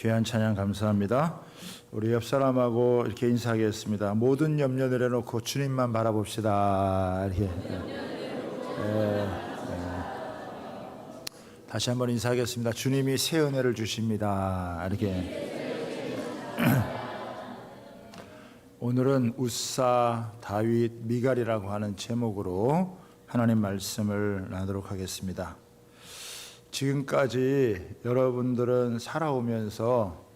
귀한 찬양 감사합니다. 우리 옆 사람하고 이렇게 인사하겠습니다. 모든 염려 내려놓고 주님만 바라봅시다. 이렇게. 다시 한번 인사하겠습니다. 주님이 새 은혜를 주십니다. 이렇게. 오늘은 웃사, 다윗, 미갈이라고 하는 제목으로 하나님 말씀을 나누도록 하겠습니다. 지금까지 여러분들은 살아오면서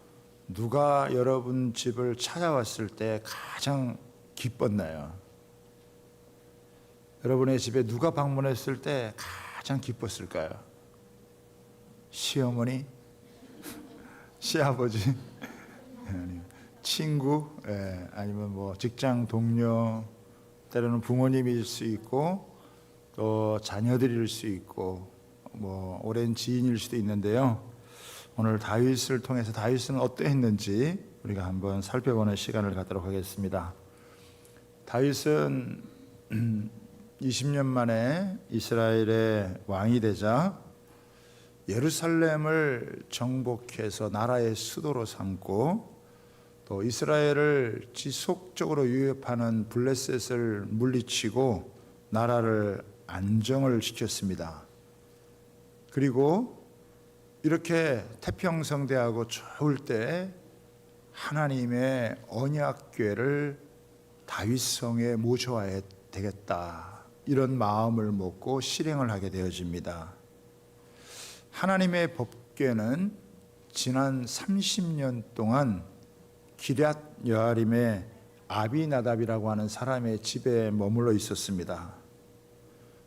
누가 여러분 집을 찾아왔을 때 가장 기뻤나요? 여러분의 집에 누가 방문했을 때 가장 기뻤을까요? 시어머니? 시아버지? 친구? 아니면 뭐 직장 동료, 때로는 부모님일 수 있고 또 자녀들일 수 있고 뭐 오랜 지인일 수도 있는데요. 오늘 다윗을 통해서 다윗은 어떠했는지 우리가 한번 살펴보는 시간을 갖도록 하겠습니다. 다윗은 20년 만에 이스라엘의 왕이 되자 예루살렘을 정복해서 나라의 수도로 삼고 또 이스라엘을 지속적으로 위협하는 블레셋을 물리치고 나라를 안정을 시켰습니다. 그리고 이렇게 태평성대하고 좋을 때 하나님의 언약궤를 다윗성에 모셔와야 되겠다, 이런 마음을 먹고 실행을 하게 되어집니다. 하나님의 법궤는 지난 30년 동안 기럇 여아림의 아비나답이라고 하는 사람의 집에 머물러 있었습니다.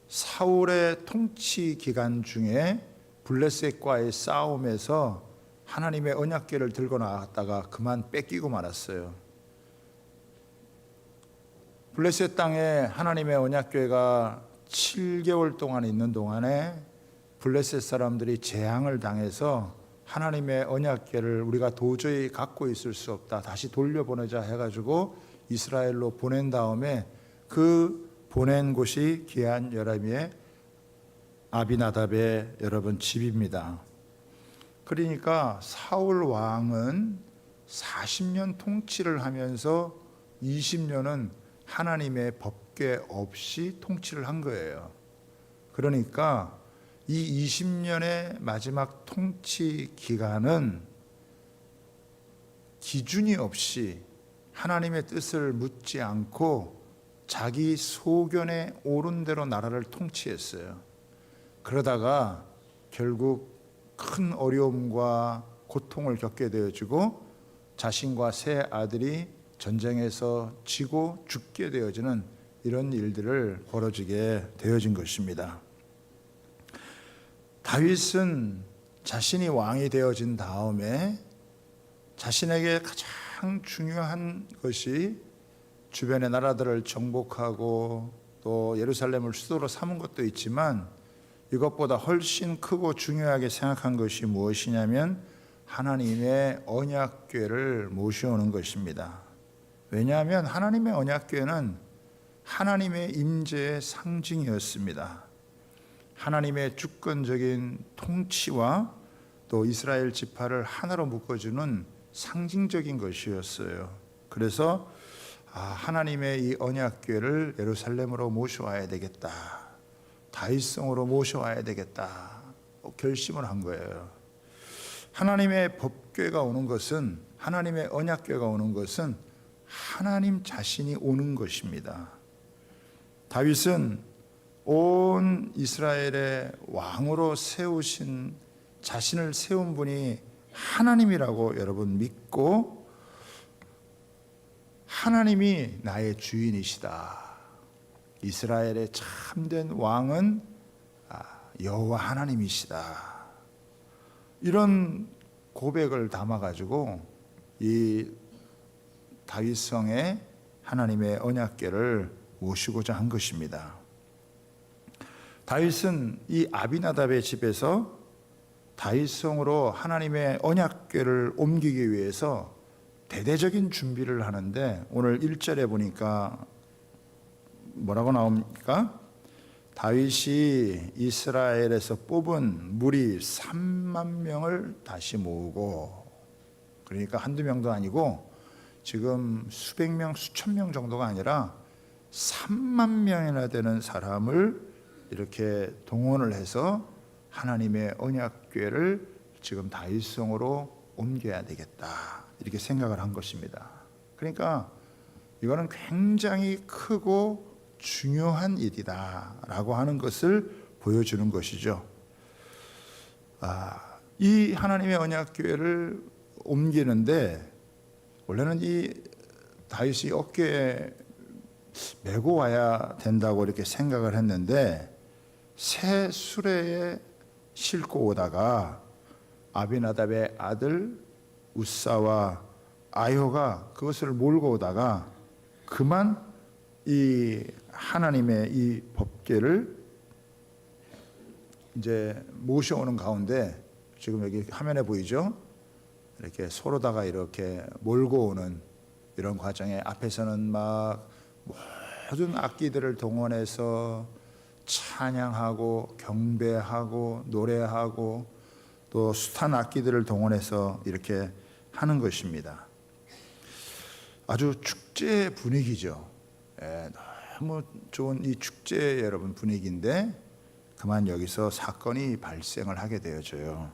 사울의 통치 기간 중에 블레셋과의 싸움에서 하나님의 언약궤를 들고 나갔다가 그만 뺏기고 말았어요. 블레셋 땅에 하나님의 언약궤가 7개월 동안 있는 동안에 블레셋 사람들이 재앙을 당해서 하나님의 언약궤를 우리가 도저히 갖고 있을 수 없다, 다시 돌려보내자 해가지고 이스라엘로 보낸 다음에 그 보낸 곳이 기럇 여아림의 아비나답의 여러분 집입니다. 그러니까 사울 왕은 40년 통치를 하면서 20년은 하나님의 법궤 없이 통치를 한 거예요. 그러니까 이 20년의 마지막 통치 기간은 기준이 없이 하나님의 뜻을 묻지 않고 자기 소견에 옳은 대로 나라를 통치했어요. 그러다가 결국 큰 어려움과 고통을 겪게 되어지고 자신과 세 아들이 전쟁에서 지고 죽게 되어지는 이런 일들을 벌어지게 되어진 것입니다. 다윗은 자신이 왕이 되어진 다음에 자신에게 가장 중요한 것이 주변의 나라들을 정복하고 또 예루살렘을 수도로 삼은 것도 있지만 이것보다 훨씬 크고 중요하게 생각한 것이 무엇이냐면 하나님의 언약궤를 모셔오는 것입니다. 왜냐하면 하나님의 언약궤는 하나님의 임재의 상징이었습니다. 하나님의 주권적인 통치와 또 이스라엘 지파를 하나로 묶어주는 상징적인 것이었어요. 그래서 하나님의 이 언약궤를 예루살렘으로 모셔와야 되겠다, 다윗성으로 모셔와야 되겠다 결심을 한 거예요. 하나님의 법궤가 오는 것은, 하나님의 언약궤가 오는 것은 하나님 자신이 오는 것입니다. 다윗은 온 이스라엘의 왕으로 세우신, 자신을 세운 분이 하나님이라고 여러분 믿고 하나님이 나의 주인이시다, 이스라엘의 참된 왕은 여호와 하나님이시다, 이런 고백을 담아가지고 이 다윗성에 하나님의 언약궤를 모시고자 한 것입니다. 다윗은 이 아비나답의 집에서 다윗성으로 하나님의 언약궤를 옮기기 위해서 대대적인 준비를 하는데 오늘 1절에 보니까 뭐라고 나옵니까? 다윗이 이스라엘에서 뽑은 무리 3만 명을 다시 모으고 그러니까 한두 명도 아니고 지금 수백 명, 수천 명 정도가 아니라 3만 명이나 되는 사람을 이렇게 동원을 해서 하나님의 언약궤를 지금 다윗성으로 옮겨야 되겠다, 이렇게 생각을 한 것입니다. 그러니까 이거는 굉장히 크고 중요한 일이다라고 하는 것을 보여주는 것이죠. 이 하나님의 언약궤를 옮기는데 원래는 이 다윗이 어깨에 메고 와야 된다고 이렇게 생각을 했는데 새 수레에 싣고 오다가 아비나답의 아들 우사와 아효가 그것을 몰고 오다가 그만 이 하나님의 이 법궤를 이제 모셔오는 가운데 지금 여기 화면에 보이죠? 이렇게 서로다가 이렇게 몰고 오는 이런 과정에 앞에서는 막 모든 악기들을 동원해서 찬양하고 경배하고 노래하고 또 숱한 악기들을 동원해서 이렇게 하는 것입니다. 아주 축제 분위기죠. 너무 좋은 이 축제 여러분 분위기인데 그만 여기서 사건이 발생을 하게 되어져요.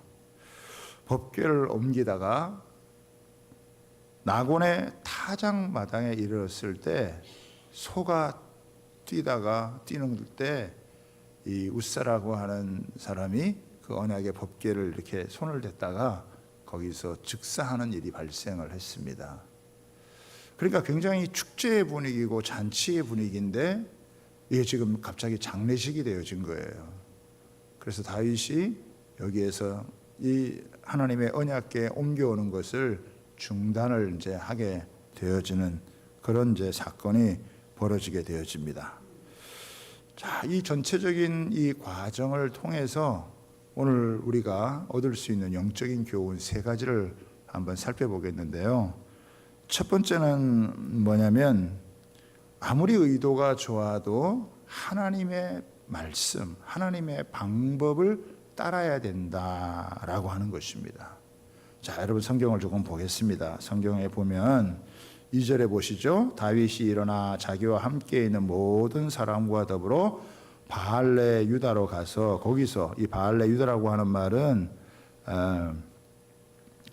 법궤를 옮기다가 나곤의 타작마당에 이르렀을 때 소가 뛰는 때 이 우사라고 하는 사람이 그 언약의 법궤를 이렇게 손을 댔다가 거기서 즉사하는 일이 발생을 했습니다. 그러니까 굉장히 축제의 분위기고 잔치의 분위기인데 이게 지금 갑자기 장례식이 되어진 거예요. 그래서 다윗이 여기에서 이 하나님의 언약궤에 옮겨오는 것을 중단을 이제 하게 되어지는 그런 이제 사건이 벌어지게 되어집니다. 자, 이 전체적인 이 과정을 통해서 오늘 우리가 얻을 수 있는 영적인 교훈 세 가지를 한번 살펴보겠는데요. 첫 번째는 뭐냐면 아무리 의도가 좋아도 하나님의 말씀, 하나님의 방법을 따라야 된다라고 하는 것입니다. 자, 여러분 성경을 조금 보겠습니다. 성경에 보면 2절에 보시죠. 다윗이 일어나 자기와 함께 있는 모든 사람과 더불어 바알레 유다로 가서 거기서 이 바알레 유다라고 하는 말은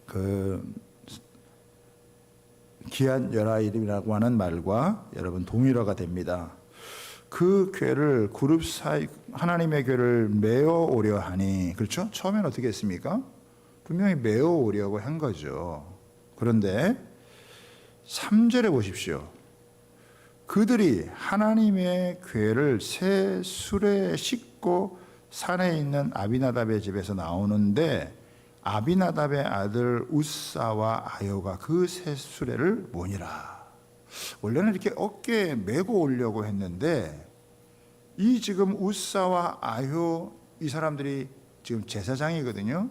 그 기한 열아 이름이라고 하는 말과 여러분 동일어가 됩니다. 그 궤를 그룹 사이 하나님의 궤를 메어 오려 하니, 그렇죠? 처음엔 어떻게 했습니까? 분명히 메어 오려고 한 거죠. 그런데 3절에 보십시오. 그들이 하나님의 궤를 새 수레에 싣고 산에 있는 아비나답의 집에서 나오는데 아비나답의 아들 우사와 아효가 그 새 수레를 모니라. 원래는 이렇게 어깨에 메고 오려고 했는데 이 지금 우사와 아효 이 사람들이 지금 제사장이거든요.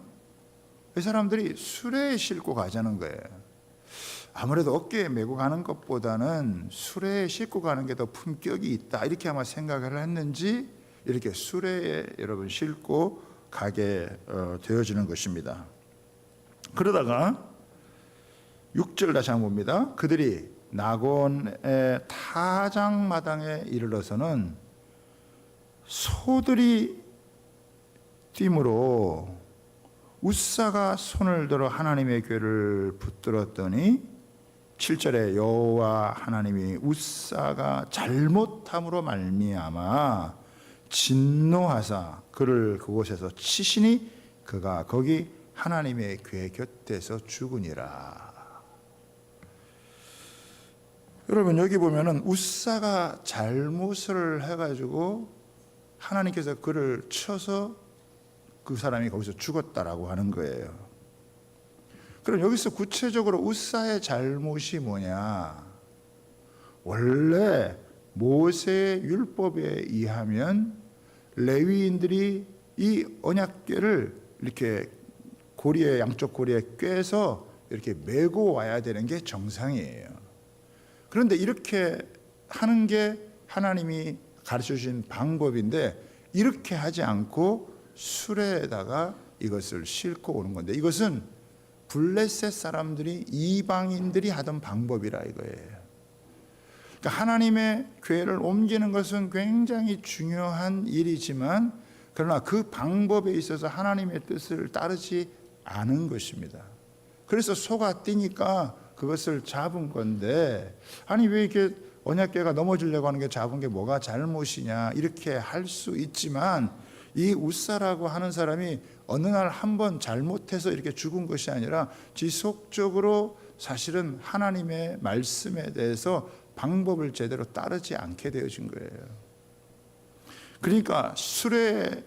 이 사람들이 수레에 싣고 가자는 거예요. 아무래도 어깨에 메고 가는 것보다는 수레에 싣고 가는 게 더 품격이 있다, 이렇게 아마 생각을 했는지 이렇게 수레에 여러분 싣고 가게 되어지는 것입니다. 그러다가 6절 다시 한번 봅니다. 그들이 나곤의 타작마당에 이르러서는 소들이 뛰므로 우사가 손을 들어 하나님의 궤를 붙들었더니 7절에 여호와 하나님이 우사가 잘못함으로 말미암아 진노하사 그를 그곳에서 치시니 그가 거기 하나님의 궤 곁에서 죽으니라. 여러분 여기 보면은 우사가 잘못을 해가지고 하나님께서 그를 쳐서 그 사람이 거기서 죽었다라고 하는 거예요. 그럼 여기서 구체적으로 우사의 잘못이 뭐냐? 원래 모세의 율법에 의하면 레위인들이 이 언약궤를 이렇게 고리에 양쪽 고리에 꿰서 이렇게 메고 와야 되는 게 정상이에요. 그런데 이렇게 하는 게 하나님이 가르쳐 주신 방법인데 이렇게 하지 않고 수레에다가 이것을 싣고 오는 건데 이것은 블레셋 사람들이, 이방인들이 하던 방법이라 이거예요. 그러니까 하나님의 교회를 옮기는 것은 굉장히 중요한 일이지만, 그러나 그 방법에 있어서 하나님의 뜻을 따르지 않은 것입니다. 그래서 소가 뛰니까 그것을 잡은 건데, 아니 왜 이렇게 언약궤가 넘어지려고 하는 게 잡은 게 뭐가 잘못이냐 이렇게 할 수 있지만, 이 웃사라고 하는 사람이 어느 날 한번 잘못해서 이렇게 죽은 것이 아니라 지속적으로 사실은 하나님의 말씀에 대해서 방법을 제대로 따르지 않게 되어진 거예요. 그러니까 수레를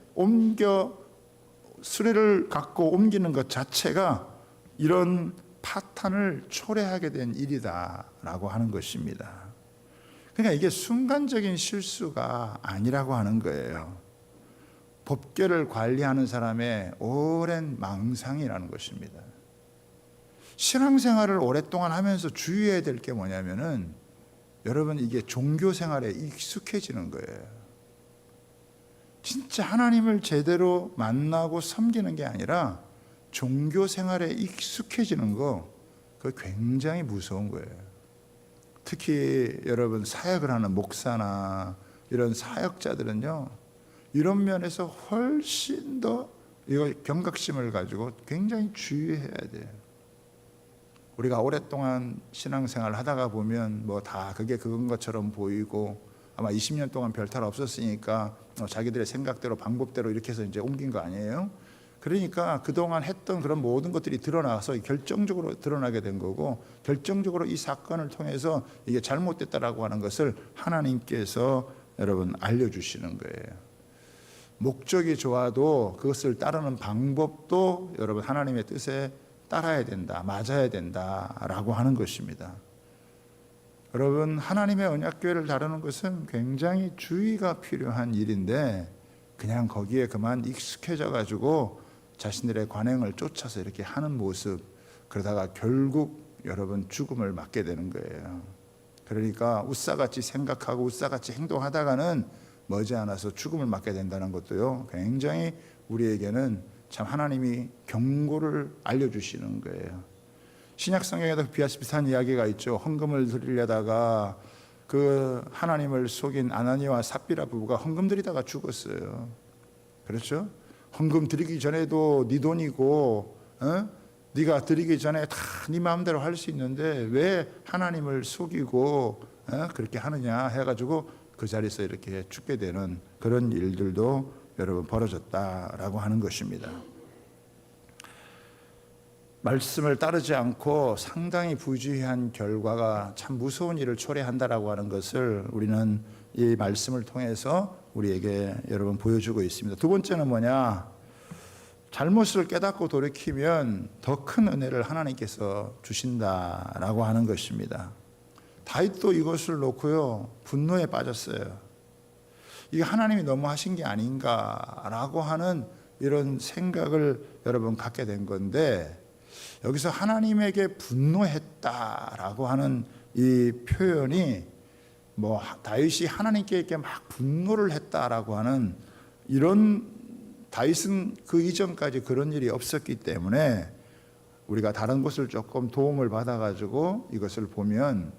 갖고 옮기는 것 자체가 이런 파탄을 초래하게 된 일이다라고 하는 것입니다. 그러니까 이게 순간적인 실수가 아니라고 하는 거예요. 법궤를 관리하는 사람의 오랜 망상이라는 것입니다. 신앙생활을 오랫동안 하면서 주의해야 될 게 뭐냐면은, 여러분 이게 종교생활에 익숙해지는 거예요. 진짜 하나님을 제대로 만나고 섬기는 게 아니라 종교생활에 익숙해지는 거, 그거 굉장히 무서운 거예요. 특히 여러분 사역을 하는 목사나 이런 사역자들은요, 이런 면에서 훨씬 더 이거 경각심을 가지고 굉장히 주의해야 돼요. 우리가 오랫동안 신앙생활 하다가 보면 뭐 다 그게 그건 것처럼 보이고, 아마 20년 동안 별탈 없었으니까 자기들의 생각대로 방법대로 이렇게 해서 이제 옮긴 거 아니에요? 그러니까 그동안 했던 그런 모든 것들이 드러나서 결정적으로 드러나게 된 거고, 결정적으로 이 사건을 통해서 이게 잘못됐다라고 하는 것을 하나님께서 여러분 알려주시는 거예요. 목적이 좋아도 그것을 따르는 방법도 여러분 하나님의 뜻에 따라야 된다, 맞아야 된다라고 하는 것입니다. 여러분 하나님의 언약궤를 다루는 것은 굉장히 주의가 필요한 일인데, 그냥 거기에 그만 익숙해져 가지고 자신들의 관행을 쫓아서 이렇게 하는 모습, 그러다가 결국 여러분 죽음을 맞게 되는 거예요. 그러니까 웃사같이 생각하고 웃사같이 행동하다가는 머지않아서 죽음을 맞게 된다는 것도요, 굉장히 우리에게는 참 하나님이 경고를 알려주시는 거예요. 신약 성경에도 비슷한 이야기가 있죠. 헌금을 드리려다가 그 하나님을 속인 아나니와 삽비라 부부가 헌금 드리다가 죽었어요. 그렇죠? 헌금 드리기 전에도 네 돈이고, 네가 드리기 전에 다 네 마음대로 할 수 있는데 왜 하나님을 속이고 그렇게 하느냐 해가지고 그 자리에서 이렇게 죽게 되는 그런 일들도 여러분 벌어졌다라고 하는 것입니다. 말씀을 따르지 않고 상당히 부주의한 결과가 참 무서운 일을 초래한다라고 하는 것을 우리는 이 말씀을 통해서 우리에게 여러분 보여주고 있습니다. 두 번째는 뭐냐? 잘못을 깨닫고 돌이키면 더 큰 은혜를 하나님께서 주신다라고 하는 것입니다. 다윗도 이것을 놓고요, 분노에 빠졌어요. 이게 하나님이 너무 하신 게 아닌가라고 하는 이런 생각을 여러분 갖게 된 건데, 여기서 하나님에게 분노했다라고 하는 이 표현이 뭐 다윗이 하나님께 이렇게 막 분노를 했다라고 하는, 이런 다윗은 그 이전까지 그런 일이 없었기 때문에 우리가 다른 곳을 조금 도움을 받아가지고 이것을 보면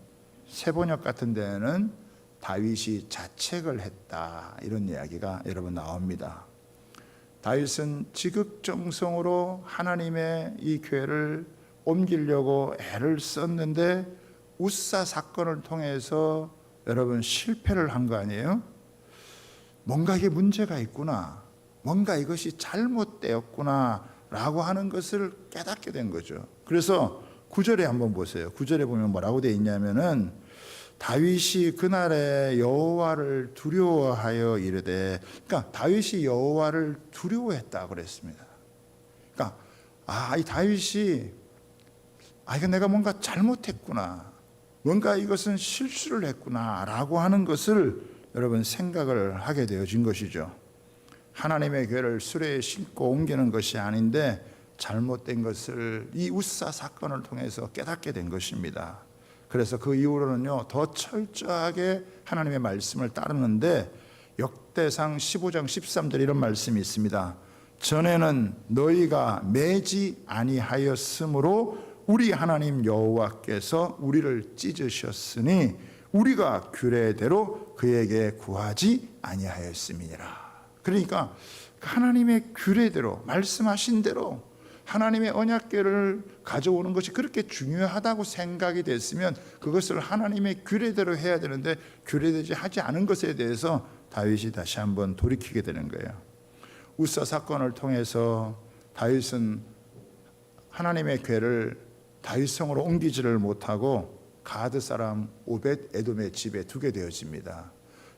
세번역 같은 데는 다윗이 자책을 했다 이런 이야기가 여러분 나옵니다. 다윗은 지극정성으로 하나님의 이 교회를 옮기려고 애를 썼는데 웃사 사건을 통해서 여러분 실패를 한 거 아니에요? 뭔가 이게 문제가 있구나, 뭔가 이것이 잘못되었구나 라고 하는 것을 깨닫게 된 거죠. 그래서 9절에 한번 보세요. 9절에 보면 뭐라고 되어 있냐면은, 다윗이 그날에 여호와를 두려워하여 이르되, 그러니까 다윗이 여호와를 두려워했다 그랬습니다. 그러니까 이 다윗이 이거 내가 뭔가 잘못했구나, 뭔가 이것은 실수를 했구나라고 하는 것을 여러분 생각을 하게 되어진 것이죠. 하나님의 교회를 수레에 싣고 옮기는 것이 아닌데 잘못된 것을 이 웃사 사건을 통해서 깨닫게 된 것입니다. 그래서 그 이후로는요, 더 철저하게 하나님의 말씀을 따르는데, 역대상 15장 13절 이런 말씀이 있습니다. 전에는 너희가 매지 아니하였으므로 우리 하나님 여호와께서 우리를 찢으셨으니 우리가 규례대로 그에게 구하지 아니하였음이니라. 그러니까 하나님의 규례대로 말씀하신 대로 하나님의 언약궤를 가져오는 것이 그렇게 중요하다고 생각이 됐으면 그것을 하나님의 규례대로 해야 되는데 규례되지 하지 않은 것에 대해서 다윗이 다시 한번 돌이키게 되는 거예요. 우사 사건을 통해서 다윗은 하나님의 궤를 다윗성으로 옮기지를 못하고 가드 사람 오벳 에돔의 집에 두게 되어집니다.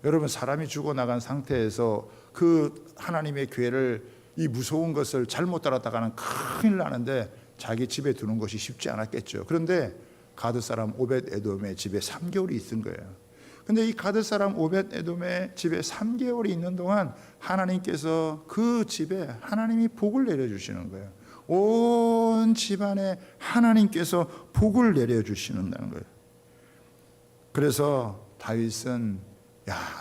여러분, 사람이 죽어나간 상태에서 그 하나님의 궤를, 이 무서운 것을 잘못 따랐다가는 큰일 나는데 자기 집에 두는 것이 쉽지 않았겠죠. 그런데 가드 사람 오벳 에돔의 집에 3개월이 있은 거예요. 근데 이 가드 사람 오벳 에돔의 집에 3개월이 있는 동안 하나님께서 그 집에 하나님이 복을 내려주시는 거예요. 온 집안에 하나님께서 복을 내려주시는다는 거예요. 그래서 다윗은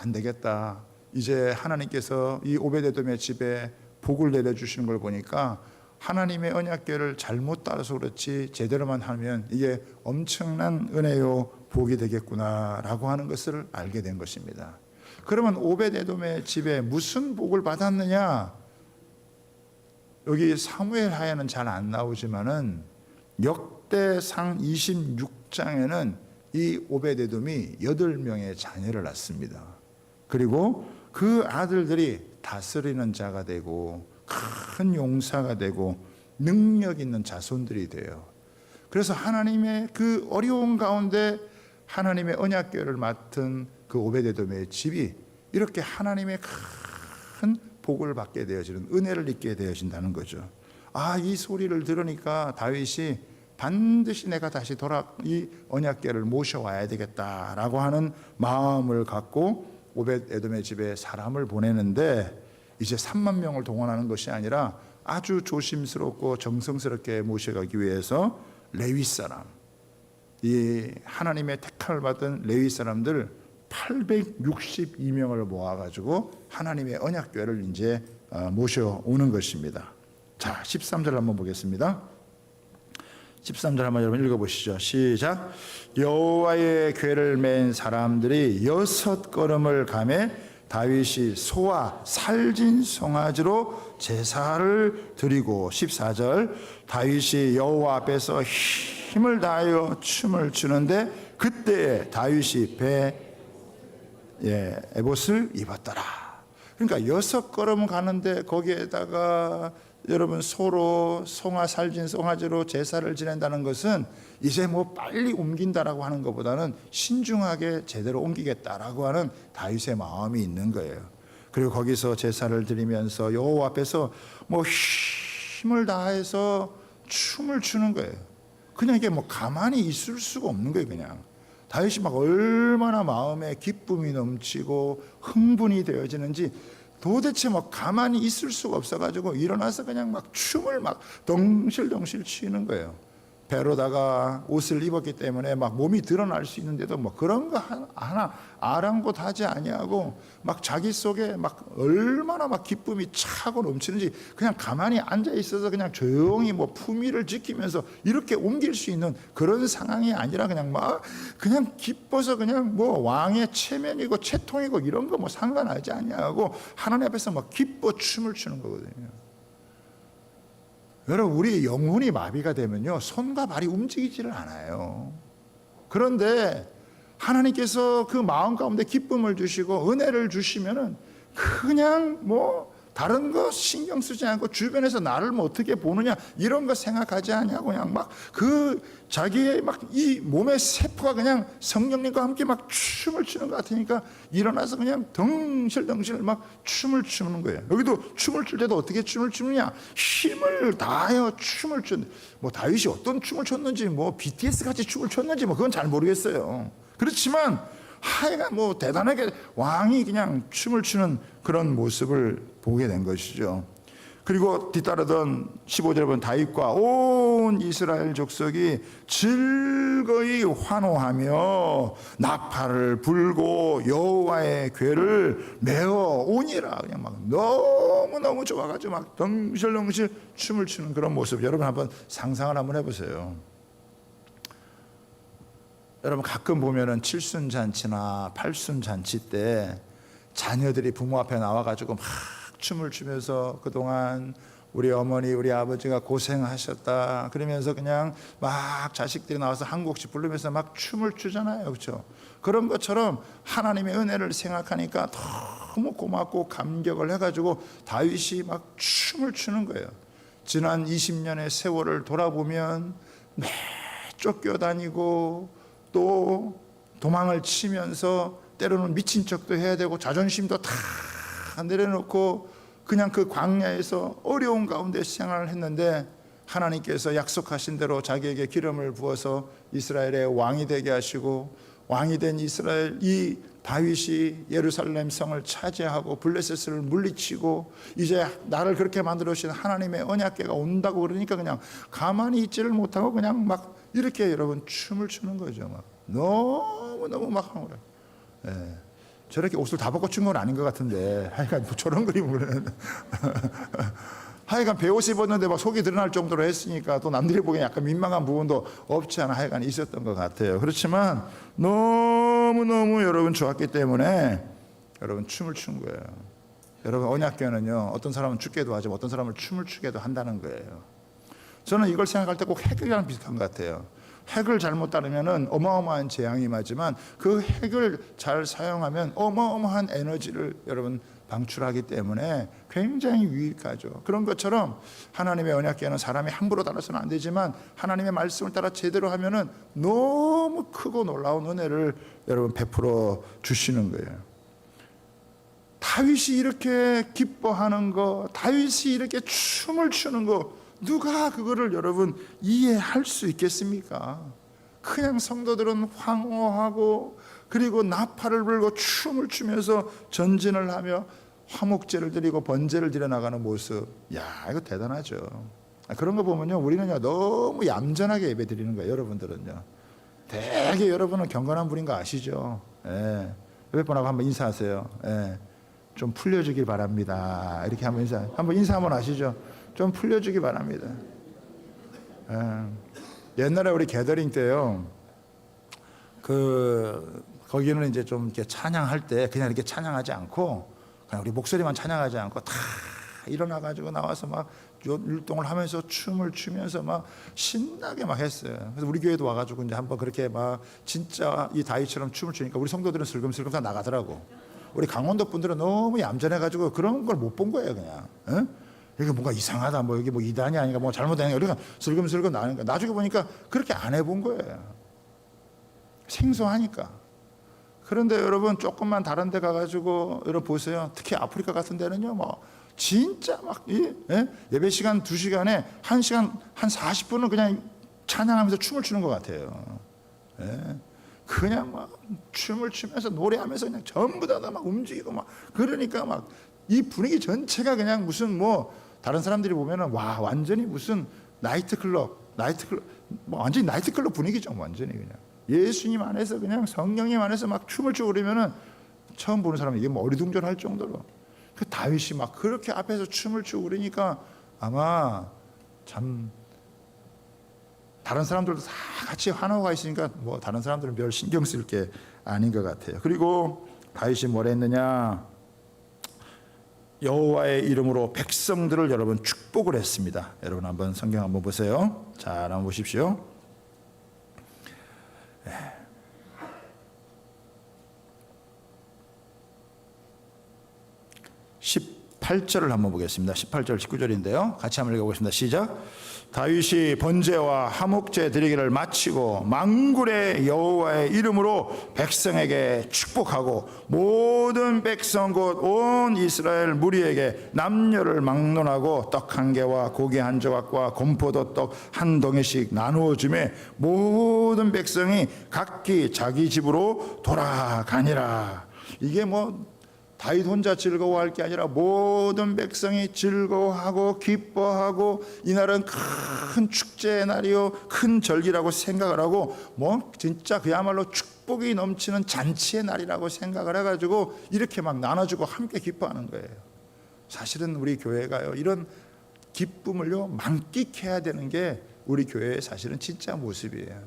안 되겠다. 이제 하나님께서 이 오벳 에돔의 집에 복을 내려주시는 걸 보니까 하나님의 언약궤를 잘못 따라서 그렇지 제대로만 하면 이게 엄청난 은혜요 복이 되겠구나라고 하는 것을 알게 된 것입니다. 그러면 오벳 에돔의 집에 무슨 복을 받았느냐? 여기 사무엘 하에는 잘 안 나오지만은 역대상 26장에는 이 오벳 에돔이 8명의 자녀를 낳습니다. 그리고 그 아들들이 다스리는 자가 되고 큰 용사가 되고 능력 있는 자손들이 돼요. 그래서 하나님의 그 어려운 가운데 하나님의 언약궤를 맡은 그 오벳 에돔의 집이 이렇게 하나님의 큰 복을 받게 되어지는, 은혜를 입게 되어진다는 거죠. 이 소리를 들으니까 다윗이 반드시 내가 다시 이 언약궤를 모셔와야 되겠다라고 하는 마음을 갖고 오벳 에돔의 집에 사람을 보내는데, 이제 3만 명을 동원하는 것이 아니라 아주 조심스럽고 정성스럽게 모셔가기 위해서 레위 사람, 이 하나님의 택함을 받은 레위 사람들 862명을 모아가지고 하나님의 언약궤를 이제 모셔오는 것입니다. 자, 13절 한번 보겠습니다. 13절 한번 여러분 읽어보시죠. 시작. 여호와의 궤를 맨 사람들이 6걸음을 가매 다윗이 소와 살진 송아지로 제사를 드리고, 14절 다윗이 여호와 앞에서 힘을 다하여 춤을 추는데 그때 다윗이 에봇을 입었더라. 그러니까 6걸음 가는데 거기에다가 여러분 소로 송아 살진 송아지로 제사를 지낸다는 것은 이제 뭐 빨리 옮긴다라고 하는 것보다는 신중하게 제대로 옮기겠다라고 하는 다윗의 마음이 있는 거예요. 그리고 거기서 제사를 드리면서 여호와 앞에서 뭐 힘을 다해서 춤을 추는 거예요. 그냥 이게 뭐 가만히 있을 수가 없는 거예요. 그냥 다윗이 막 얼마나 마음에 기쁨이 넘치고 흥분이 되어지는지 도대체 뭐 가만히 있을 수가 없어가지고 일어나서 그냥 막 춤을 막 덩실덩실 추는 거예요. 배로다가 옷을 입었기 때문에 막 몸이 드러날 수 있는데도 뭐 그런 거 하나 아랑곳하지 아니하고 막 자기 속에 막 얼마나 막 기쁨이 차고 넘치는지 그냥 가만히 앉아 있어서 그냥 조용히 뭐 품위를 지키면서 이렇게 옮길 수 있는 그런 상황이 아니라 그냥 막 그냥 기뻐서 그냥 뭐 왕의 체면이고 채통이고 이런 거 뭐 상관하지 아니하고 하나님 앞에서 막 기뻐 춤을 추는 거거든요. 여러분, 우리 영혼이 마비가 되면요 손과 발이 움직이지를 않아요. 그런데 하나님께서 그 마음 가운데 기쁨을 주시고 은혜를 주시면은 그냥 뭐 다른 거 신경 쓰지 않고 주변에서 나를 뭐 어떻게 보느냐 이런 거 생각하지 않냐고 그냥 막 그 자기의 막 이 몸의 세포가 그냥 성령님과 함께 막 춤을 추는 것 같으니까 일어나서 그냥 덩실덩실 막 춤을 추는 거예요. 여기도 춤을 출 때도 어떻게 춤을 추느냐, 힘을 다하여 춤을 추는. 뭐 다윗이 어떤 춤을 췄는지 뭐 BTS 같이 춤을 췄는지 뭐 그건 잘 모르겠어요. 그렇지만 하여간 뭐 대단하게 왕이 그냥 춤을 추는 그런 모습을 보게 된 것이죠. 그리고 뒤따르던 15절에 보면 다윗과 온 이스라엘 족속이 즐거이 환호하며 나팔을 불고 여호와의 궤를 메어 오니라. 그냥 막 너무너무 좋아가지고 막 덩실덩실 춤을 추는 그런 모습, 여러분 한번 상상을 한번 해보세요. 여러분 가끔 보면은 칠순잔치나 팔순잔치 때 자녀들이 부모 앞에 나와가지고 막 춤을 추면서 그동안 우리 어머니 우리 아버지가 고생하셨다 그러면서 그냥 막 자식들이 나와서 한 곡씩 부르면서 막 춤을 추잖아요. 그렇죠? 그런 것처럼 하나님의 은혜를 생각하니까 너무 고맙고 감격을 해가지고 다윗이 막 춤을 추는 거예요. 지난 20년의 세월을 돌아보면 매 쫓겨다니고 또 도망을 치면서 때로는 미친 척도 해야 되고 자존심도 다 내려놓고 그냥 그 광야에서 어려운 가운데 생활을 했는데 하나님께서 약속하신 대로 자기에게 기름을 부어서 이스라엘의 왕이 되게 하시고 왕이 된 이스라엘 이 다윗이 예루살렘 성을 차지하고 블레셋을 물리치고 이제 나를 그렇게 만들어 주신 하나님의 언약궤가 온다고 그러니까 그냥 가만히 있지를 못하고 그냥 막 이렇게 여러분 춤을 추는 거죠. 막 너무너무 막 하는 거예요. 예. 저렇게 옷을 다 벗고 춘 건 아닌 것 같은데 하여간 뭐 저런 그림을 하여간 배옷 입었는데 막 속이 드러날 정도로 했으니까 또 남들이 보기엔 약간 민망한 부분도 없지 않아 하여간 있었던 것 같아요. 그렇지만 너무너무 여러분 좋았기 때문에 여러분 춤을 춘 거예요. 여러분 언약궤는요 어떤 사람은 죽게도 하지만 어떤 사람은 춤을 추게도 한다는 거예요. 저는 이걸 생각할 때 꼭 핵이랑 비슷한 것 같아요. 핵을 잘못 따르면 어마어마한 재앙이 임하지만 그 핵을 잘 사용하면 어마어마한 에너지를 여러분 방출하기 때문에 굉장히 유익하죠. 그런 것처럼 하나님의 언약궤는 사람이 함부로 따라서는 안 되지만 하나님의 말씀을 따라 제대로 하면은 너무 크고 놀라운 은혜를 여러분 베풀어 주시는 거예요. 다윗이 이렇게 기뻐하는 거, 다윗이 이렇게 춤을 추는 거 누가 그거를 여러분 이해할 수 있겠습니까? 그냥 성도들은 황호하고 그리고 나팔을 불고 춤을 추면서 전진을 하며 화목제를 드리고 번제를 드려 나가는 모습, 야 이거 대단하죠. 그런 거 보면요 우리는요 너무 얌전하게 예배 드리는 거예요. 여러분들은요 되게 여러분은 경건한 분인 거 아시죠? 예. 몇 번하고 한번 인사하세요. 예. 좀 풀려주길 바랍니다. 이렇게 한번 인사 한번 하시죠. 좀 풀려주기 바랍니다. 옛날에 우리 게더링 때요, 거기는 이제 좀 이렇게 찬양할 때 그냥 이렇게 찬양하지 않고 그냥 우리 목소리만 찬양하지 않고 다 일어나가지고 나와서 막 율동을 하면서 춤을 추면서 막 신나게 막 했어요. 그래서 우리 교회도 와가지고 이제 한번 그렇게 막 진짜 이 다윗처럼 춤을 추니까 우리 성도들은 슬금슬금 다 나가더라고. 우리 강원도 분들은 너무 얌전해가지고 그런 걸 못 본 거예요, 그냥. 응? 이게 뭔가 이상하다, 뭐 여기 뭐 이단이 아닌가, 뭐 잘못된 거, 우리가 슬금슬금 나는 거. 나중에 보니까 그렇게 안 해본 거예요. 생소하니까. 그런데 여러분 조금만 다른 데 가가지고 여러분 보세요. 특히 아프리카 같은 데는요, 뭐 진짜 막 예배 시간 2시간에 1시간 한 40분은 그냥 찬양하면서 춤을 추는 것 같아요. 예. 그냥 막 춤을 추면서 노래하면서 그냥 전부 다 막 움직이고 막 그러니까 막 이 분위기 전체가 그냥 무슨 뭐 다른 사람들이 보면은 와 완전히 무슨 나이트클럽 뭐 완전히 나이트클럽 분위기죠. 완전히 그냥 예수님 안에서 그냥 성령님 안에서 막 춤을 추고 그러면은 처음 보는 사람이 이게 뭐 어리둥절할 정도로 그 다윗이 막 그렇게 앞에서 춤을 추고 그러니까 아마 참 다른 사람들도 다 같이 환호가 있으니까 뭐 다른 사람들은 별 신경 쓸 게 아닌 것 같아요. 그리고 다윗이 뭐라 했느냐? 여호와의 이름으로 백성들을 여러분 축복을 했습니다. 여러분 한번 성경 한번 보세요. 자, 한번 보십시오. 18절을 한번 보겠습니다. 18절 19절인데요. 같이 한번 읽어보겠습니다. 시작. 다윗이 번제와 화목제 드리기를 마치고 만군의 여호와의 이름으로 백성에게 축복하고 모든 백성 곧 온 이스라엘 무리에게 남녀를 막론하고 떡 한 개와 고기 한 조각과 건포도 떡 한 덩이씩 나누어 주매 모든 백성이 각기 자기 집으로 돌아가니라. 이게 뭐 다윗 혼자 즐거워할 게 아니라 모든 백성이 즐거워하고 기뻐하고 이날은 큰 축제의 날이요 큰 절기라고 생각을 하고 뭐 진짜 그야말로 축복이 넘치는 잔치의 날이라고 생각을 해가지고 이렇게 막 나눠주고 함께 기뻐하는 거예요. 사실은 우리 교회가요 이런 기쁨을요 만끽해야 되는 게 우리 교회의 사실은 진짜 모습이에요.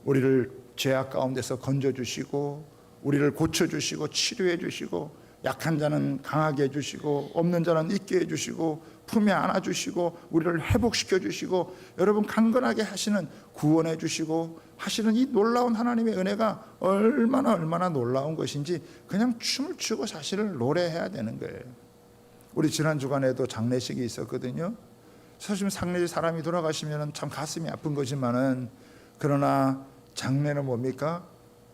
우리를 죄악 가운데서 건져주시고 우리를 고쳐주시고 치료해주시고 약한 자는 강하게 해주시고 없는 자는 있게 해주시고 품에 안아주시고 우리를 회복시켜주시고 여러분 강건하게 하시는 구원해주시고 하시는 이 놀라운 하나님의 은혜가 얼마나 놀라운 것인지 그냥 춤을 추고 사실은 노래해야 되는 거예요. 우리 지난 주간에도 장례식이 있었거든요. 사실 장례식 사람이 돌아가시면 참 가슴이 아픈 거지만은 그러나 장례는 뭡니까?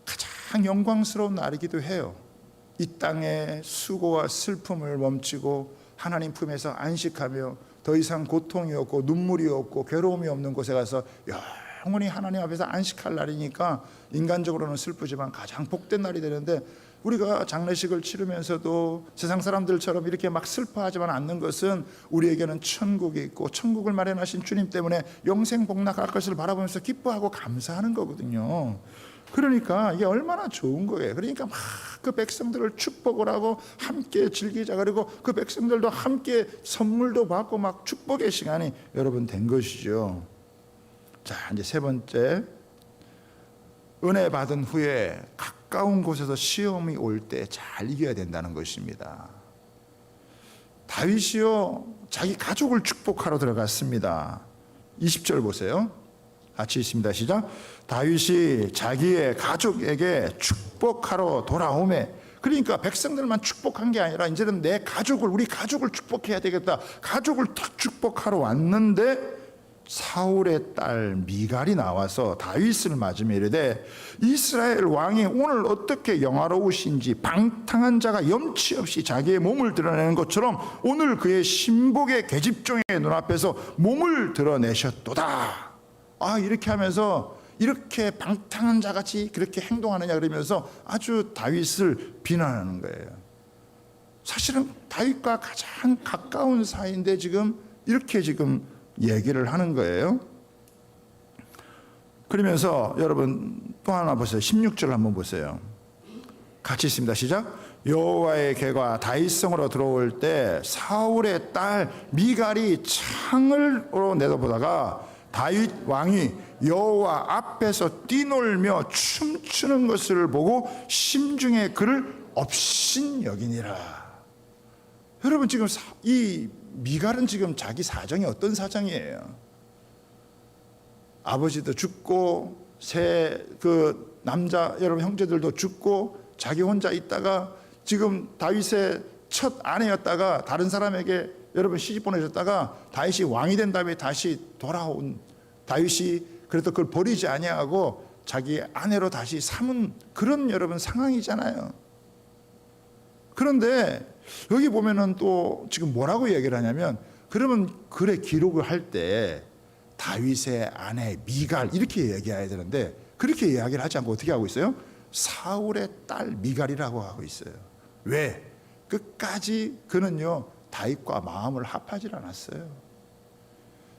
가장 영광스러운 날이기도 해요. 이 땅의 수고와 슬픔을 멈추고 하나님 품에서 안식하며 더 이상 고통이 없고 눈물이 없고 괴로움이 없는 곳에 가서 영원히 하나님 앞에서 안식할 날이니까 인간적으로는 슬프지만 가장 복된 날이 되는데 우리가 장례식을 치르면서도 세상 사람들처럼 이렇게 막 슬퍼하지만 않는 것은 우리에게는 천국이 있고 천국을 마련하신 주님 때문에 영생 복락할 것을 바라보면서 기뻐하고 감사하는 거거든요. 그러니까 이게 얼마나 좋은 거예요. 그러니까 막 그 백성들을 축복을 하고 함께 즐기자. 그리고 그 백성들도 함께 선물도 받고 막 축복의 시간이 여러분 된 것이죠. 자, 이제 세 번째, 은혜 받은 후에 가까운 곳에서 시험이 올 때 잘 이겨야 된다는 것입니다. 다윗이요 자기 가족을 축복하러 들어갔습니다. 20절 보세요. 같이 읽습니다. 시작. 다윗이 자기의 가족에게 축복하러 돌아오매. 그러니까 백성들만 축복한 게 아니라 이제는 내 가족을 우리 가족을 축복해야 되겠다. 가족을 탁 축복하러 왔는데 사울의 딸 미갈이 나와서 다윗을 맞으며 이르되 이스라엘 왕이 오늘 어떻게 영화로우신지 방탕한 자가 염치 없이 자기의 몸을 드러내는 것처럼 오늘 그의 신복의 계집종의 눈앞에서 몸을 드러내셨도다. 이렇게 하면서 이렇게 방탕한 자같이 그렇게 행동하느냐 그러면서 아주 다윗을 비난하는 거예요. 사실은 다윗과 가장 가까운 사이인데 지금 이렇게 지금 얘기를 하는 거예요. 그러면서 여러분 또 하나 보세요. 16절 한번 보세요. 같이 있습니다. 시작. 여호와의 개가 다윗성으로 들어올 때 사울의 딸 미갈이 창으로 내다보다가 다윗 왕이 여호와 앞에서 뛰놀며 춤추는 것을 보고 심중에 그를 업신여기니라. 여러분 지금 이 미갈은 지금 자기 사정이 어떤 사정이에요? 아버지도 죽고 그 남자 여러분 형제들도 죽고 자기 혼자 있다가 지금 다윗의 첫 아내였다가 다른 사람에게 여러분 시집 보내셨다가 다윗이 왕이 된 다음에 다시 돌아온 다윗이 그래도 그걸 버리지 아니하고 자기 아내로 다시 삼은 그런 여러분 상황이잖아요. 그런데 여기 보면은 또 지금 뭐라고 얘기를 하냐면 그러면 글에 기록을 할 때 다윗의 아내 미갈 이렇게 얘기해야 되는데 그렇게 이야기를 하지 않고 어떻게 하고 있어요? 사울의 딸 미갈이라고 하고 있어요. 왜? 끝까지 그는요 다윗과 마음을 합하지 않았어요.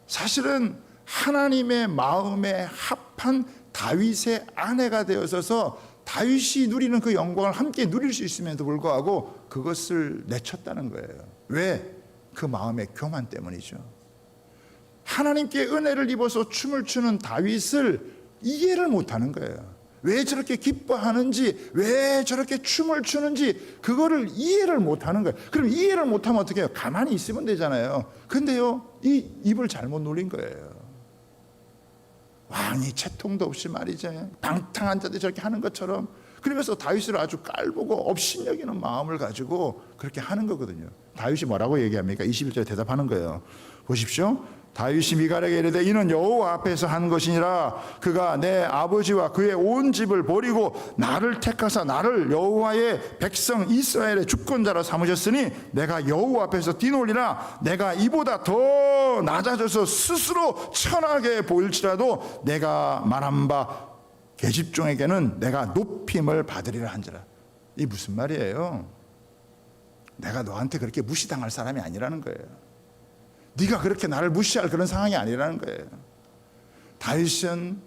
사실은 하나님의 마음에 합한 다윗의 아내가 되어서서 다윗이 누리는 그 영광을 함께 누릴 수 있음에도 불구하고 그것을 내쳤다는 거예요. 왜? 그 마음의 교만 때문이죠. 하나님께 은혜를 입어서 춤을 추는 다윗을 이해를 못하는 거예요. 왜 저렇게 기뻐하는지, 왜 저렇게 춤을 추는지 그거를 이해를 못하는 거예요. 그럼 이해를 못하면 어떻게 해요? 가만히 있으면 되잖아요. 근데요 이 입을 잘못 놀린 거예요. 왕이 채통도 없이 말이죠 방탕한 자들이 저렇게 하는 것처럼 그러면서 다윗을 아주 깔보고 업신여기는 마음을 가지고 그렇게 하는 거거든요. 다윗이 뭐라고 얘기합니까? 21절에 대답하는 거예요. 보십시오. 다윗이 미갈에게 이르되 이는 여호와 앞에서 한 것이니라. 그가 내 아버지와 그의 온 집을 버리고 나를 택하사 나를 여호와의 백성 이스라엘의 주권자로 삼으셨으니 내가 여호와 앞에서 뛰놀리나 내가 이보다 더 낮아져서 스스로 천하게 보일지라도 내가 말한 바 계집종에게는 내가 높임을 받으리라 한지라. 이 무슨 말이에요? 내가 너한테 그렇게 무시당할 사람이 아니라는 거예요. 네가 그렇게 나를 무시할 그런 상황이 아니라는 거예요. 다윗은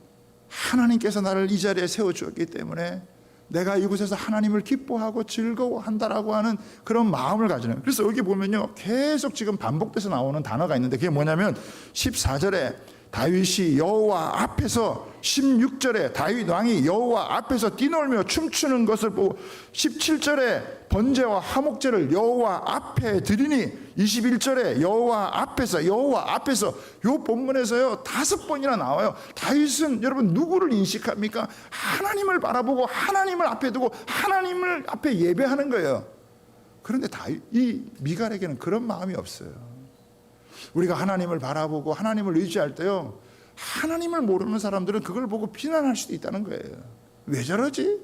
하나님께서 나를 이 자리에 세워주었기 때문에 내가 이곳에서 하나님을 기뻐하고 즐거워한다라고 하는 그런 마음을 가지는 거예요. 그래서 여기 보면요, 계속 지금 반복돼서 나오는 단어가 있는데 그게 뭐냐면 14절에 다윗이 여호와 앞에서, 16절에 다윗 왕이 여호와 앞에서 뛰놀며 춤추는 것을 보고, 17절에 번제와 화목제를 여호와 앞에 드리니, 21절에 여호와 앞에서 요 본문에서요 5번이나 나와요. 다윗은 여러분 누구를 인식합니까? 하나님을 바라보고 하나님을 앞에 두고 하나님을 앞에 예배하는 거예요. 그런데 이 미갈에게는 그런 마음이 없어요. 우리가 하나님을 바라보고 하나님을 의지할 때요, 하나님을 모르는 사람들은 그걸 보고 비난할 수도 있다는 거예요. 왜 저러지?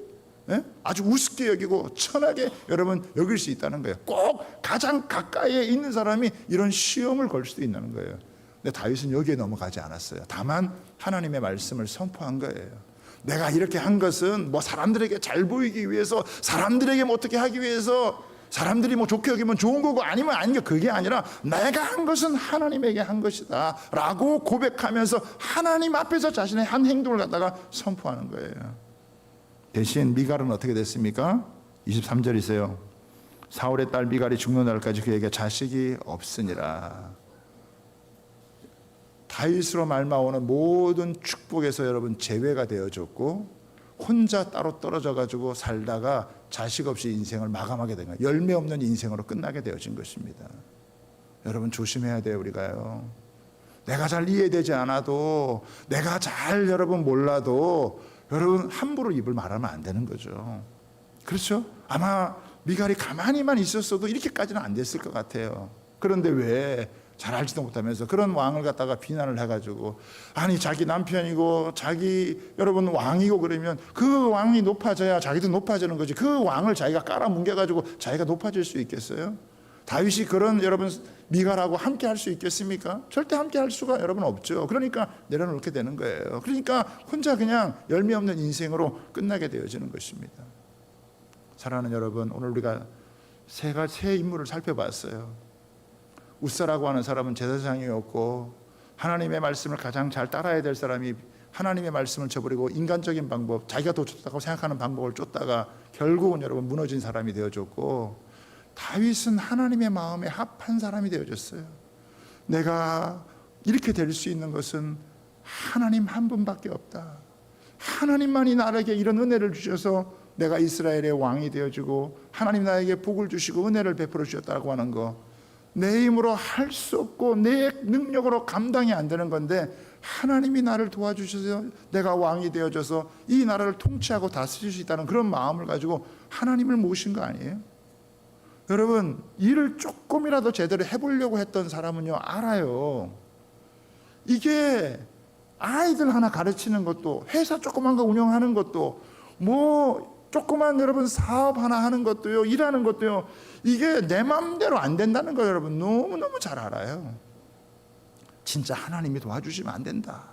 예? 아주 우습게 여기고 천하게 여러분 여길 수 있다는 거예요. 꼭 가장 가까이에 있는 사람이 이런 시험을 걸 수도 있다는 거예요. 근데 다윗은 여기에 넘어가지 않았어요. 다만 하나님의 말씀을 선포한 거예요. 내가 이렇게 한 것은 뭐 사람들에게 잘 보이기 위해서, 사람들에게 뭐 어떻게 하기 위해서, 사람들이 뭐 좋게 여기면 좋은 거고 아니면 아닌 게, 그게 아니라 내가 한 것은 하나님에게 한 것이다 라고 고백하면서 하나님 앞에서 자신의 한 행동을 갖다가 선포하는 거예요. 대신 미갈은 어떻게 됐습니까? 23절이세요. 사울의 딸 미갈이 죽는 날까지 그에게 자식이 없으니라. 다윗으로 말미암은 모든 축복에서 여러분 제외가 되어졌고, 혼자 따로 떨어져 가지고 살다가 자식 없이 인생을 마감하게 된 거예요. 열매 없는 인생으로 끝나게 되어진 것입니다. 여러분 조심해야 돼요. 우리가요, 내가 잘 이해되지 않아도, 내가 잘 여러분 몰라도 여러분 함부로 입을 말하면 안 되는 거죠. 그렇죠? 아마 미갈이 가만히만 있었어도 이렇게까지는 안 됐을 것 같아요. 그런데 왜 잘 알지도 못하면서 그런 왕을 갖다가 비난을 해가지고, 아니 자기 남편이고 자기 여러분 왕이고 그러면 그 왕이 높아져야 자기도 높아지는 거지, 그 왕을 자기가 깔아뭉개가지고 자기가 높아질 수 있겠어요? 다윗이 그런 여러분 미갈하고 함께 할 수 있겠습니까? 절대 함께 할 수가 여러분 없죠. 그러니까 내려놓게 되는 거예요. 그러니까 혼자 그냥 열매 없는 인생으로 끝나게 되어지는 것입니다. 사랑하는 여러분, 오늘 우리가 세 인물을 살펴봤어요. 웃사라고 하는 사람은 제사장이었고, 하나님의 말씀을 가장 잘 따라야 될 사람이 하나님의 말씀을 저버리고 인간적인 방법, 자기가 더 좋다고 생각하는 방법을 쫓다가 결국은 여러분 무너진 사람이 되어졌고, 다윗은 하나님의 마음에 합한 사람이 되어졌어요. 내가 이렇게 될 수 있는 것은 하나님 한 분밖에 없다. 하나님만이 나에게 이런 은혜를 주셔서 내가 이스라엘의 왕이 되어지고, 하나님 나에게 복을 주시고 은혜를 베풀어 주셨다고 하는 거, 내 힘으로 할 수 없고 내 능력으로 감당이 안 되는 건데, 하나님이 나를 도와주셔서 내가 왕이 되어져서 이 나라를 통치하고 다스릴 수 있다는 그런 마음을 가지고 하나님을 모신 거 아니에요? 여러분, 일을 조금이라도 제대로 해보려고 했던 사람은요 알아요. 이게 아이들 하나 가르치는 것도, 회사 조그만 거 운영하는 것도, 뭐 조그만 여러분 사업 하나 하는 것도요, 일하는 것도요, 이게 내 마음대로 안 된다는 거 여러분 너무너무 잘 알아요. 진짜 하나님이 도와주시면 안 된다.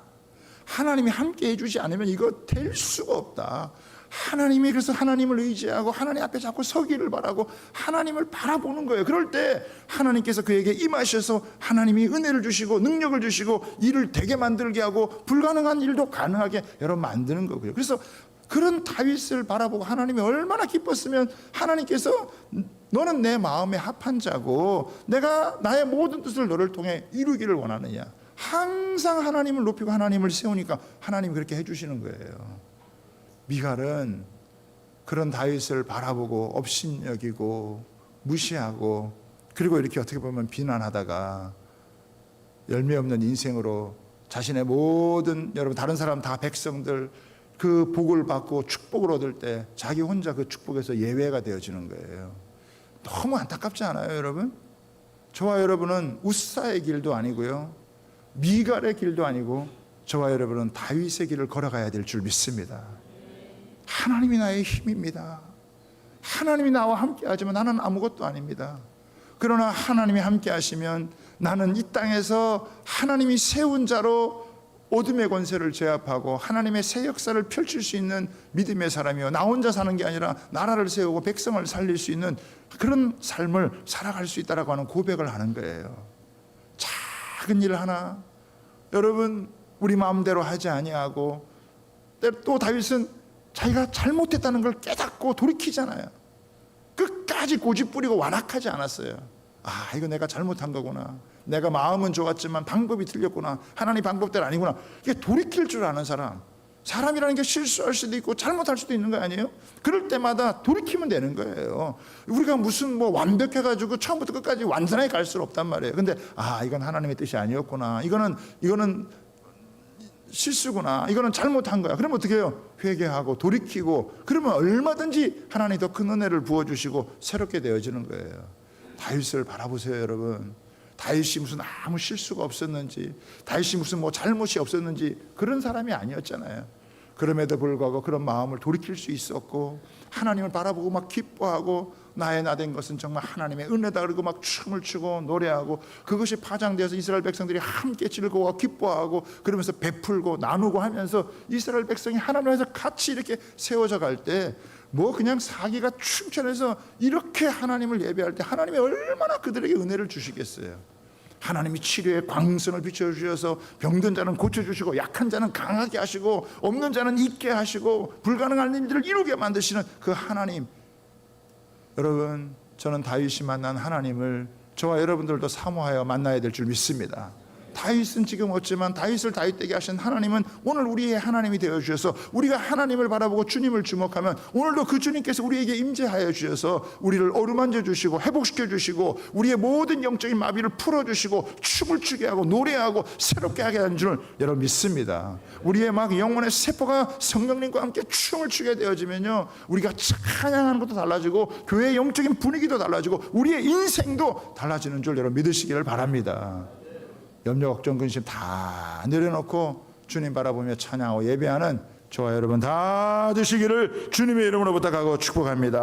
하나님이 함께 해주지 않으면 이거 될 수가 없다. 하나님이, 그래서 하나님을 의지하고 하나님 앞에 자꾸 서기를 바라고 하나님을 바라보는 거예요. 그럴 때 하나님께서 그에게 임하셔서 하나님이 은혜를 주시고 능력을 주시고 일을 되게 만들게 하고 불가능한 일도 가능하게 여러분 만드는 거고요. 그래서 그런 다윗을 바라보고 하나님이 얼마나 기뻤으면 하나님께서 너는 내 마음에 합한 자고 내가 나의 모든 뜻을 너를 통해 이루기를 원하느냐. 항상 하나님을 높이고 하나님을 세우니까 하나님이 그렇게 해주시는 거예요. 미갈은 그런 다윗을 바라보고 업신여기고 무시하고, 그리고 이렇게 어떻게 보면 비난하다가 열매 없는 인생으로 자신의 모든 여러분 다른 사람 다 백성들 그 복을 받고 축복을 얻을 때 자기 혼자 그 축복에서 예외가 되어지는 거예요. 너무 안타깝지 않아요, 여러분? 저와 여러분은 웃사의 길도 아니고요, 미갈의 길도 아니고, 저와 여러분은 다윗의 길을 걸어가야 될 줄 믿습니다. 하나님이 나의 힘입니다. 하나님이 나와 함께 하지만 나는 아무것도 아닙니다. 그러나 하나님이 함께 하시면 나는 이 땅에서 하나님이 세운 자로 어둠의 권세를 제압하고 하나님의 새 역사를 펼칠 수 있는 믿음의 사람이요, 나 혼자 사는 게 아니라 나라를 세우고 백성을 살릴 수 있는 그런 삶을 살아갈 수 있다라고 하는 고백을 하는 거예요. 작은 일 하나 여러분 우리 마음대로 하지 아니하고, 또 다윗은 자기가 잘못했다는 걸 깨닫고 돌이키잖아요. 끝까지 고집부리고 완악하지 않았어요. 이거 내가 잘못한 거구나, 내가 마음은 좋았지만 방법이 틀렸구나, 하나님 방법대로 아니구나. 이게 돌이킬 줄 아는 사람. 사람이라는 게 실수할 수도 있고 잘못할 수도 있는 거 아니에요? 그럴 때마다 돌이키면 되는 거예요. 우리가 무슨 완벽해가지고 처음부터 끝까지 완전하게 갈 수는 없단 말이에요. 근데 이건 하나님의 뜻이 아니었구나, 이거는 실수구나, 이거는 잘못한 거야. 그러면 어떻게 해요? 회개하고 돌이키고, 그러면 얼마든지 하나님이 더 큰 은혜를 부어주시고 새롭게 되어지는 거예요. 다윗을 바라보세요, 여러분. 다윗이 무슨 아무 실수가 없었는지, 다윗이 무슨 잘못이 없었는지 그런 사람이 아니었잖아요. 그럼에도 불구하고 그런 마음을 돌이킬 수 있었고, 하나님을 바라보고 막 기뻐하고, 나의 나 된 것은 정말 하나님의 은혜다 그러고 막 춤을 추고 노래하고, 그것이 파장되어서 이스라엘 백성들이 함께 즐거워 기뻐하고, 그러면서 베풀고 나누고 하면서 이스라엘 백성이 하나님에서 같이 이렇게 세워져 갈 때, 그냥 사기가 충천해서 이렇게 하나님을 예배할 때 하나님이 얼마나 그들에게 은혜를 주시겠어요. 하나님이 치료의 광선을 비춰주셔서 병든 자는 고쳐주시고, 약한 자는 강하게 하시고, 없는 자는 있게 하시고, 불가능한 일들을 이루게 만드시는 그 하나님. 여러분, 저는 다윗이 만난 하나님을 저와 여러분들도 사모하여 만나야 될 줄 믿습니다. 다윗은 지금 없지만 다윗을 다윗되게 하신 하나님은 오늘 우리의 하나님이 되어주셔서, 우리가 하나님을 바라보고 주님을 주목하면 오늘도 그 주님께서 우리에게 임재하여 주셔서 우리를 어루만져 주시고 회복시켜 주시고, 우리의 모든 영적인 마비를 풀어주시고 춤을 추게 하고 노래하고 새롭게 하게 하는 줄 여러분 믿습니다. 우리의 영혼의 세포가 성령님과 함께 춤을 추게 되어지면요, 우리가 찬양하는 것도 달라지고 교회의 영적인 분위기도 달라지고 우리의 인생도 달라지는 줄 여러분 믿으시기를 바랍니다. 염려, 걱정, 근심 다 내려놓고 주님 바라보며 찬양하고 예배하는 저와 여러분 다 되시기를 주님의 이름으로 부탁하고 축복합니다.